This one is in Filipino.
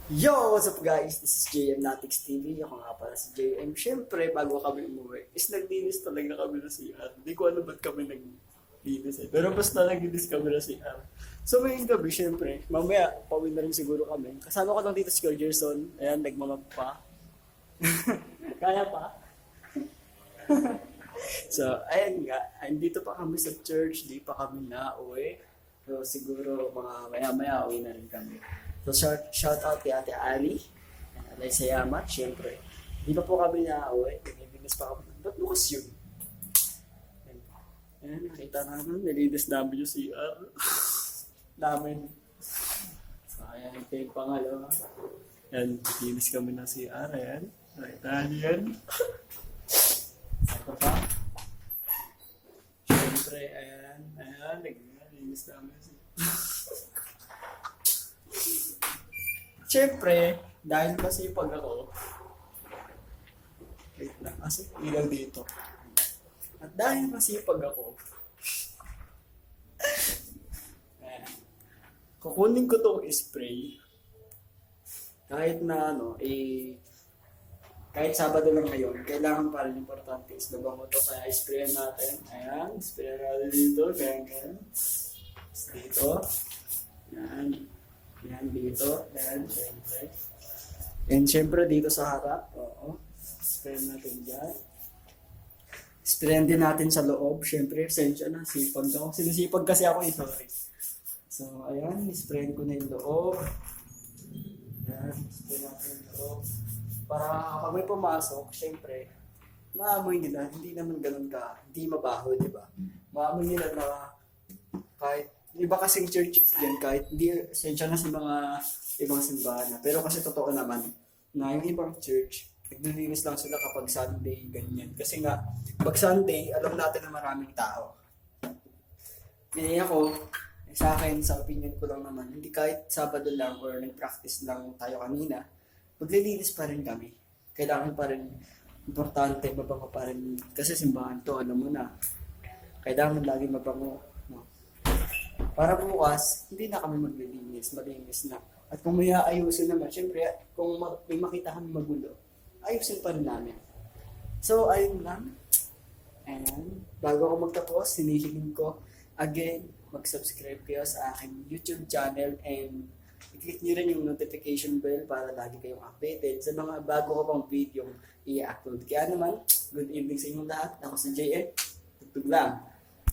Yo! What's up guys? This is JM Natix TV. Ako nga pala si JM. Siyempre, bago kami umuwi, is naglinis talaga kami na CR. Hindi ko alam ba't kami naglinis eh. Pero basta naglinis kami na CR. So ngayong gabi, siyempre, mamaya, pauwi na rin siguro kami. Kasama ko lang dito si Kuya Gerson. Ayan, nagmamag pa. Kaya pa? So, ayan nga. Andito pa kami sa church. Di pa kami na uwi. So, siguro mga maya-maya uwi na rin kami. So, shout out kay Ate Ali. Alay Sayamat, syempre. Di pa po kami na-uwi. Nilinis pa kami. Ba't bukas yun? Ayan, nakita namin. Nilinis namin yung CR. Namin. So, ayan, ito yung pangalawa. Ayan, nilinis kami ng CR. Ayan. Nakita niyo yan. Ito pa. Syempre, ayan. Ayan, nilinis namin yung CR. Siyempre, dahil masipag ako, wait lang, kasi ilaw dito. At dahil masipag ako, kukunin ko tong spray, kahit na kahit Sabado lang ngayon, kailangan pa rin importante is mabango to, kaya sprayan natin. Ayan, sprayan natin dito, ganyan. Dito, ayan. Yan dito, yan, syempre. And syempre dito sa harap, oo. Sprayan natin dyan. Sprayan din natin sa loob, syempre, sensya na, sipag ako. Sinisipag kasi ako sorry. So, ayan, sprayan ko na yung loob. Yan, sprayan natin yung loob. Para kapag may pumasok, syempre, maamoy nila, hindi naman ganun hindi mabaho, di ba? Maamoy nila na kahit iba kasing churches din, kahit hindi, essential na sa mga ibang simbahan na. Pero kasi totoo naman, na yung ibang church, naglilinis lang sila kapag Sunday, ganyan. Kasi nga, pag Sunday, alam natin na maraming tao. Kaya ako, sa akin, sa opinion ko lang naman, hindi kahit Sabado lang or nag-practice lang tayo kanina, maglilinis pa rin kami. Kailangan pa rin, importante, mabango pa rin. Kasi simbahan to, alam mo na. Kailangan lagi mabango. Para bukas, hindi na kami maglilinis, malinis na. At kung may aayusin naman, syempre, kung may makita kami magulo, ayusin pa rin namin. So, ayun lang. And, bago ako magtapos, hinihiling ko, again, mag-subscribe kayo sa aking YouTube channel and i-click nyo rin yung notification bell para lagi kayong updated sa mga bago ko pang video i-upload. Kaya naman, good evening sa inyong lahat. Ako si JM. Tugtog lang.